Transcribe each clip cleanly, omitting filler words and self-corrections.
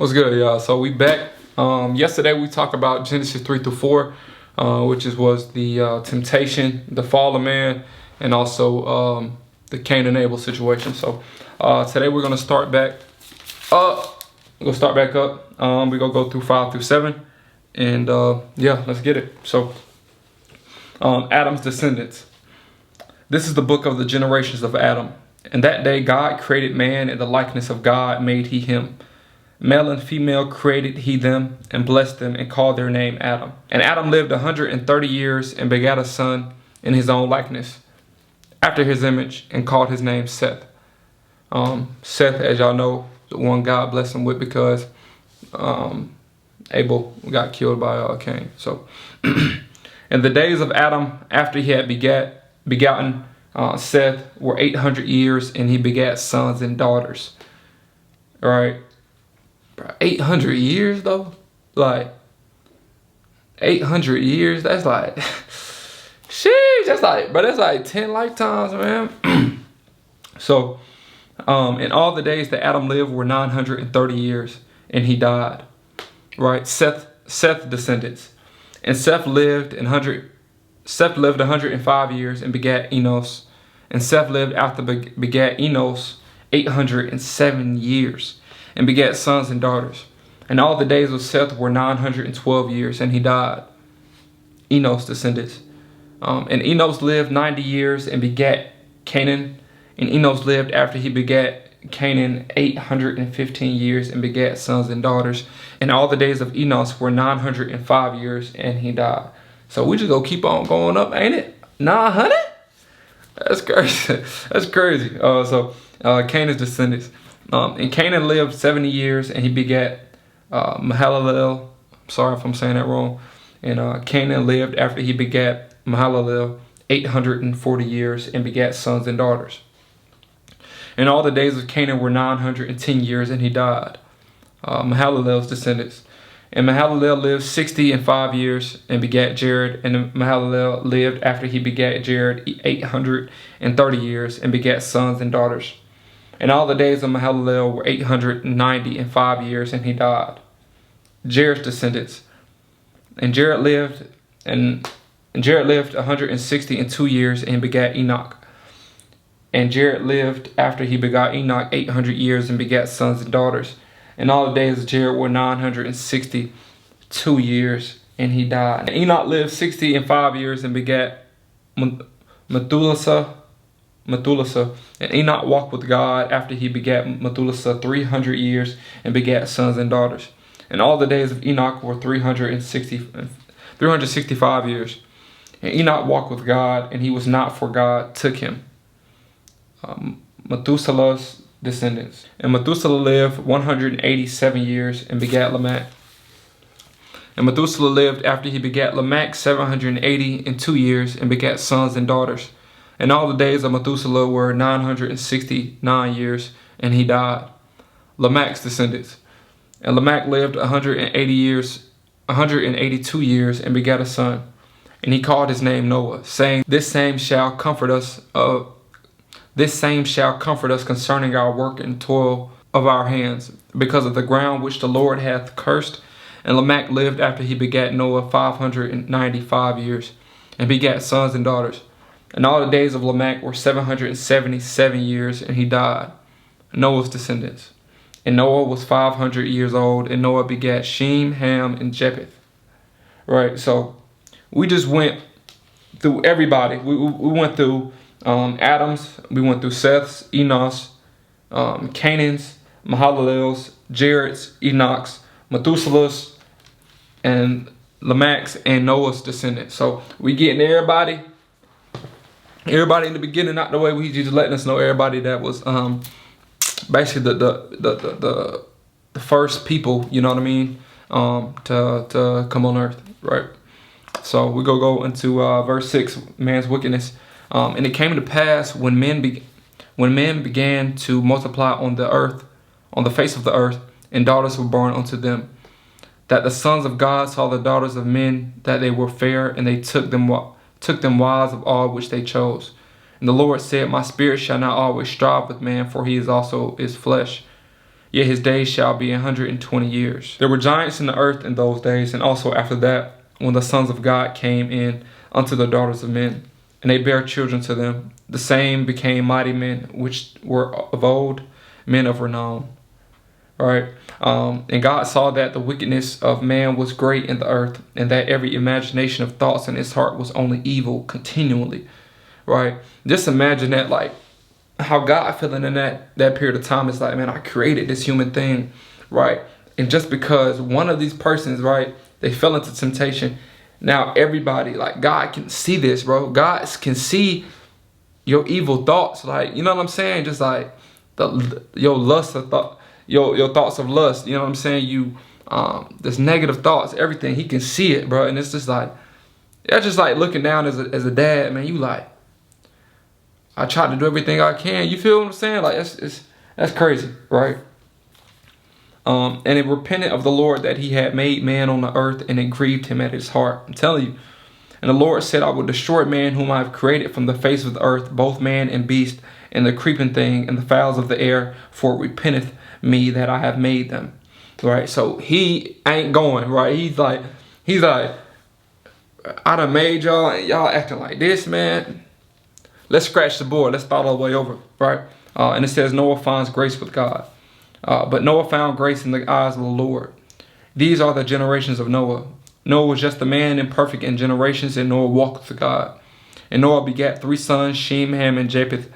What's good, y'all? So we back. Yesterday we talked about Genesis 3 through 4, which was the temptation, the fall of man, and also the Cain and Abel situation. So today we're gonna start back up. We're gonna start back up. We're gonna go through 5 through 7, and yeah, let's get it. So Adam's descendants. This is the book of the generations of Adam. In that day God created man in the likeness of God made he him. Male and female created he them, and blessed them, and called their name Adam. And Adam lived 130 years, and begat a son in his own likeness, after his image, and called his name Seth. Seth, as y'all know, the one God blessed him with, because Abel got killed by Cain. So, in the days of Adam, after he had begotten Seth, were 800 years, and he begat sons and daughters. All right. 800 years though, like 800 years, that's like sheesh, that's like 10 lifetimes, man. So in all the days that Adam lived were 930 years, and he died. Right? Seth descendants. And Seth lived 105 years, and begat Enos. And Seth lived after begat Enos 807 years, and begat sons and daughters. And all the days of Seth were 912 years, and he died. Enos descendants. And Enos lived 90 years, and begat Canaan. And Enos lived after he begat Canaan 815 years, and begat sons and daughters. And all the days of Enos were 905 years, and he died. So we just gonna keep on going up, ain't it? 900? That's crazy. That's crazy. Canaan's descendants. And Canaan lived 70 years, and he begat Mahalalel. Sorry if I'm saying that wrong. And Canaan lived after he begat Mahalalel 840 years, and begat sons and daughters. And all the days of Canaan were 910 years, and he died. Mahalalel's descendants. And Mahalalel lived 65 years, and begat Jared. And Mahalalel lived after he begat Jared 830 years, and begat sons and daughters. And all the days of Mahalalel were 895 years, and he died. Jared's descendants. And Jared lived 162 years, and begat Enoch. And Jared lived after he begot Enoch 800 years, and begat sons and daughters. And all the days of Jared were 962 years, and he died. And Enoch lived 65 years, and begat Methuselah. And Enoch walked with God after he begat Methuselah 300 years, and begat sons and daughters. And all the days of Enoch were 365 years. And Enoch walked with God, and he was not, for God took him. Methuselah's descendants. And Methuselah lived 187 years, and begat Lamech. And Methuselah lived after he begat Lamech 782 years, and begat sons and daughters. And all the days of Methuselah were 969 years, and he died. Lamech's descendants. And Lamech lived 182 years, and begat a son. And he called his name Noah, saying, This same shall comfort us concerning our work and toil of our hands, because of the ground which the Lord hath cursed. And Lamech lived after he begat Noah 595 years, and begat sons and daughters. And all the days of Lamech were 777 years, and he died. Noah's descendants. And Noah was 500 years old, and Noah begat Shem, Ham, and Japheth. Right, so we just went through everybody. We went through Adam's, we went through Seth's, Enos, Canaan's, Mahalalel's, Jared's, Enoch's, Methuselah's, and Lamech's, and Noah's descendants. So we getting everybody in the beginning out the way. We just letting us know everybody that was basically the first people, you know what I mean, to come on earth, right? So we go into verse 6, man's wickedness. And it came to pass when men began to multiply on the earth, on the face of the earth, and daughters were born unto them, that the sons of God saw the daughters of men, that they were fair, and they took them wives of all which they chose. And the Lord said, My spirit shall not always strive with man, for he is also his flesh. yet his days shall be 120 years. There were giants in the earth in those days, and also after that, when the sons of God came in unto the daughters of men, and they bare children to them. The same became mighty men, which were of old, men of renown. Right? And God saw that the wickedness of man was great in the earth, and that every imagination of thoughts in his heart was only evil continually. Right? Just imagine that, like, how God feeling in that period of time is like, man, I created this human thing, right? And just because one of these persons, right, they fell into temptation, now everybody, like, God can see this, bro. God can see your evil thoughts, like, you know what I'm saying? Just like your lust of thought, your thoughts of lust, you know what I'm saying? You this negative thoughts, everything. He can see it, bro. And it's just like, that's just like looking down as a dad, man. You like, I try to do everything I can. You feel what I'm saying? Like, that's crazy, right? And it repented of the Lord that he had made man on the earth, and it grieved him at his heart. I'm telling you. And the Lord said, I will destroy man whom I have created from the face of the earth, both man and beast, and the creeping thing, and the fowls of the air, for it repenteth me that I have made them. Right? So he ain't going, right? He's like, I done made y'all, and y'all acting like this, man. Let's scratch the board. Let's start all the way over, right? And it says, Noah finds grace with God. But Noah found grace in the eyes of the Lord. These are the generations of Noah. Noah was just a man imperfect in generations, and Noah walked with God. And Noah begat 3 sons, Shem, Ham, and Japheth.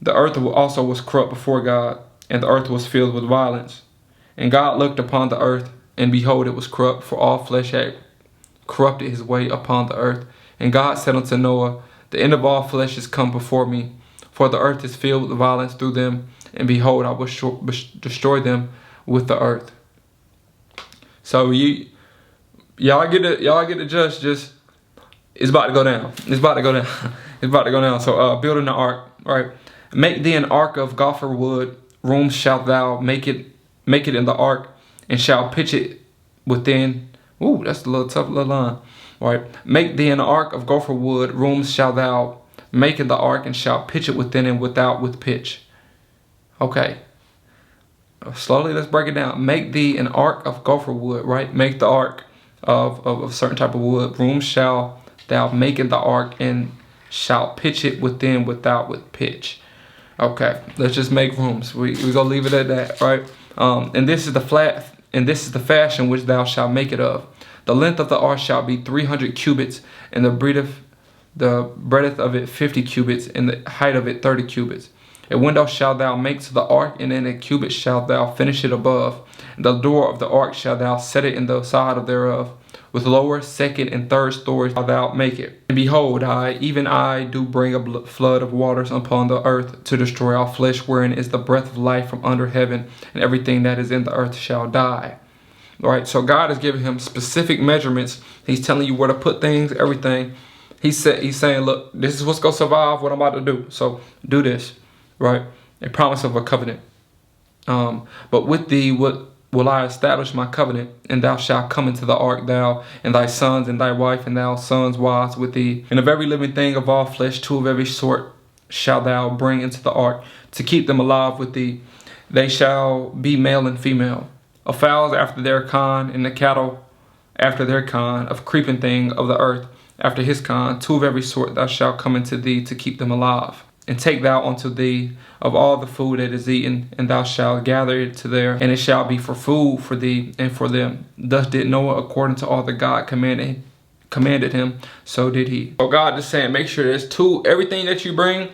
The earth also was corrupt before God, and the earth was filled with violence. And God looked upon the earth, and behold, it was corrupt, for all flesh had corrupted his way upon the earth. And God said unto Noah, the end of all flesh is come before me, for the earth is filled with violence through them, and behold, I will destroy them with the earth. So y'all get the judge. Just, it's about to go down. It's about to go down. It's about to go down. So building the ark, right? Make thee an ark of gopher wood. Rooms shalt thou make it in the ark, and shall pitch it within. Ooh, that's a little tough little line. Right. Make thee an ark of gopher wood. Rooms shalt thou make in the ark, and shall pitch it within and without with pitch. Okay. Slowly, let's break it down. Make thee an ark of gopher wood, right? Make the ark of a certain type of wood. Rooms shall thou make in the ark, and shall pitch it within without with pitch. Okay, let's just make rooms. We gonna leave it at that, right? And this is the fashion which thou shalt make it of. The length of the ark shall be 300 cubits, and the breadth of it 50 cubits, and the height of it 30 cubits. A window shalt thou make to the ark, and in a cubit shalt thou finish it above. And the door of the ark shalt thou set it in the side of thereof. With lower, second, and third stories shalt thou make it. And behold, even I do bring a flood of waters upon the earth, to destroy all flesh, wherein is the breath of life from under heaven, and everything that is in the earth shall die. All right, so God is giving him specific measurements. He's telling you where to put things, everything. He's saying, look, this is what's going to survive what I'm about to do. So do this, right? A promise of a covenant. But with thee will I establish my covenant, and thou shalt come into the ark, thou and thy sons and thy wife and thy sons' wives with thee. And of every living thing of all flesh, 2 of every sort shalt thou bring into the ark, to keep them alive with thee. They shall be male and female. Of fowls after their kind, and the cattle after their kind, of creeping thing of the earth after his kind, 2 of every sort thou shalt come into thee, to keep them alive. And take thou unto thee of all the food that is eaten, and thou shalt gather it to there, and it shall be for food for thee and for them. Thus did Noah according to all that God commanded him, so did he. So God is saying, make sure there's 2, everything that you bring,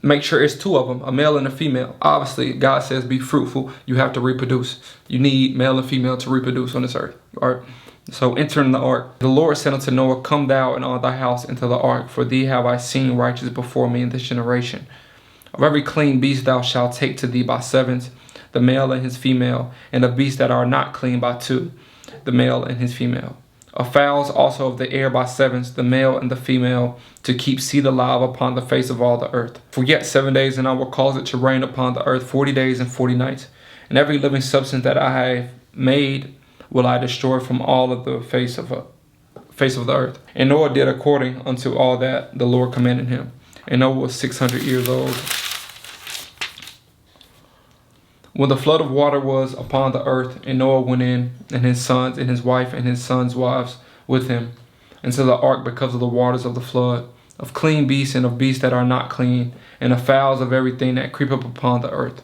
make sure it's 2 of them, a male and a female. Obviously, God says be fruitful. You have to reproduce. You need male and female to reproduce on this earth. All right. So entering the ark. The Lord said unto Noah, come thou and all thy house into the ark, for thee have I seen righteous before me in this generation. Of every clean beast thou shalt take to thee by 7s, the male and his female, and of beasts that are not clean by 2, the male and his female. Of fowls also of the air by 7s, the male and the female, to keep seed alive upon the face of all the earth. For yet 7 days, and I will cause it to rain upon the earth 40 days and 40 nights. And every living substance that I have made will I destroy from all of the face of the earth. And Noah did according unto all that the Lord commanded him. And Noah was 600 years old When the flood of water was upon the earth, and Noah went in, and his sons, and his wife, and his sons' wives with him, into the ark because of the waters of the flood, of clean beasts and of beasts that are not clean, and of fowls of everything that creep up upon the earth.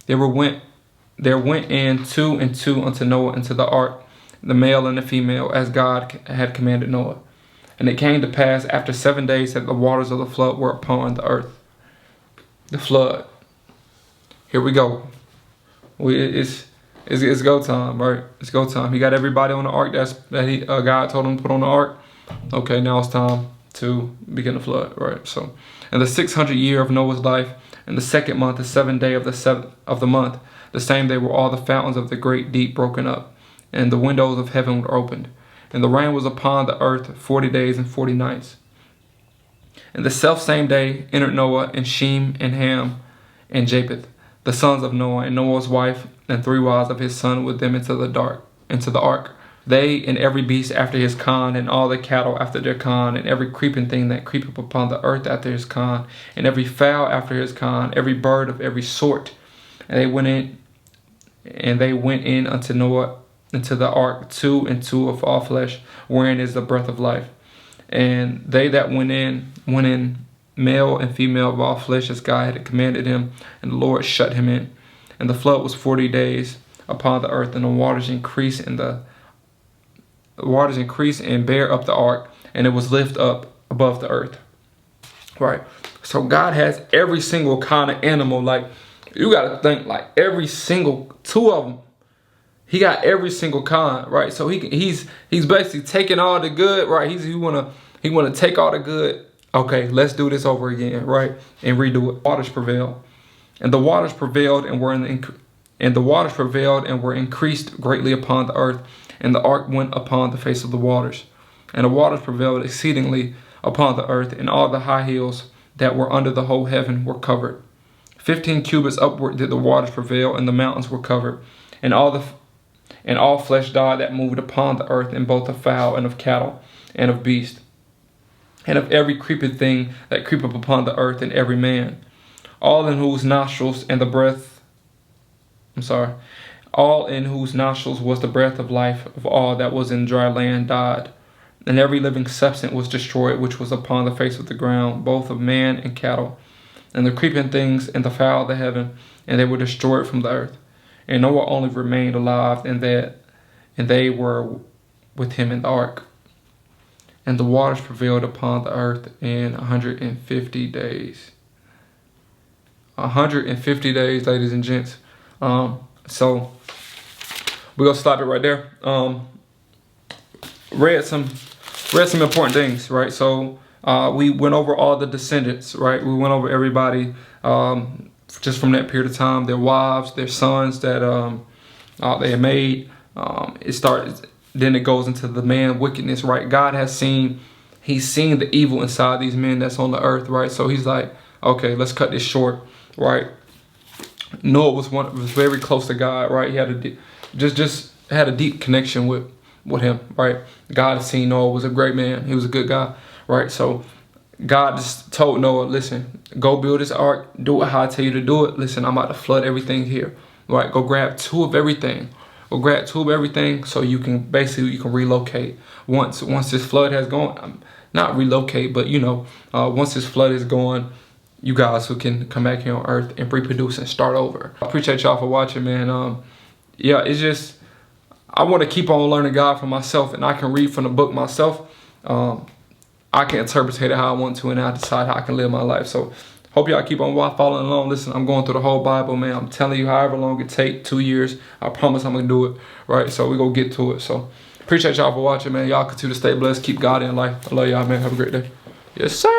There went in two and two unto Noah into the ark, the male and the female, as God had commanded Noah. And it came to pass after 7 days that the waters of the flood were upon the earth. The flood. Here we go. It's go time, right? It's go time. He got everybody on the ark that God told him to put on the ark. Okay, now it's time to begin the flood, right? So, in the 600th year of Noah's life, in the 2nd month, the 7th day of the 7th of the month, the same day were all the fountains of the great deep broken up, and the windows of heaven were opened, and the rain was upon the earth 40 days and 40 nights. And the selfsame day entered Noah and Shem and Ham and Japheth, the sons of Noah, and Noah's wife, and 3 wives of his son with them into the ark. They and every beast after his kind, and all the cattle after their kind, and every creeping thing that creepeth upon the earth after his kind, and every fowl after his kind, every bird of every sort. And they went in unto Noah into the ark, 2 and 2 of all flesh, wherein is the breath of life. And they that went in, male and female of all flesh, as God had commanded him, and the Lord shut him in. And the flood was 40 days upon the earth, and the waters increased, and bare up the ark, and it was lifted up above the earth. Right. So God has every single kind of animal. Like, you got to think, like, every single 2 of them. He got every single kind, right? So he's basically taking all the good, right? He wanna take all the good. Okay, let's do this over again, right? And redo it. Waters prevailed, and the waters prevailed and were increased greatly upon the earth, and the ark went upon the face of the waters, and the waters prevailed exceedingly upon the earth, and all the high hills that were under the whole heaven were covered. 15 cubits upward did the waters prevail, and the mountains were covered, and all flesh died that moved upon the earth, and both of fowl and of cattle and of beast, and of every creeping thing that creepeth upon the earth, and every man, all in whose nostrils was the breath of life of all that was in dry land died. And every living substance was destroyed, which was upon the face of the ground, both of man and cattle, and the creeping things and the fowl of the heaven, and they were destroyed from the earth. And Noah only remained alive, and they were with him in the ark. And the waters prevailed upon the earth in 150 days. 150 days, ladies and gents. So we're gonna stop it right there. Read some important things, right? So we went over all the descendants, right? We went over everybody just from that period of time, their wives, their sons that they had made. Then it goes into the man wickedness, right? God he's seen the evil inside these men that's on the earth, right? So he's like, okay, let's cut this short, right? Noah was very close to God, right? He had just had a deep connection with him, right? God had seen Noah was a great man. He was a good guy, right? So God just told Noah, listen, go build this ark, do it how I tell you to do it. Listen, I'm about to flood everything here, right? Go grab 2 of everything. Go grab 2 of everything so you can relocate. Once this flood has gone, not relocate, but once this flood is gone, you guys who can come back here on earth and reproduce and start over. I appreciate y'all for watching, man. Yeah, it's just, I want to keep on learning God for myself, and I can read from the book myself. I can interpret it how I want to, and I decide how I can live my life. So hope y'all keep on following along. Listen, I'm going through the whole Bible, man. I'm telling you, however long it take, 2 years, I promise I'm going to do it, right? So we're going to get to it. So appreciate y'all for watching, man. Y'all continue to stay blessed. Keep God in life. I love y'all, man. Have a great day. Yes, sir.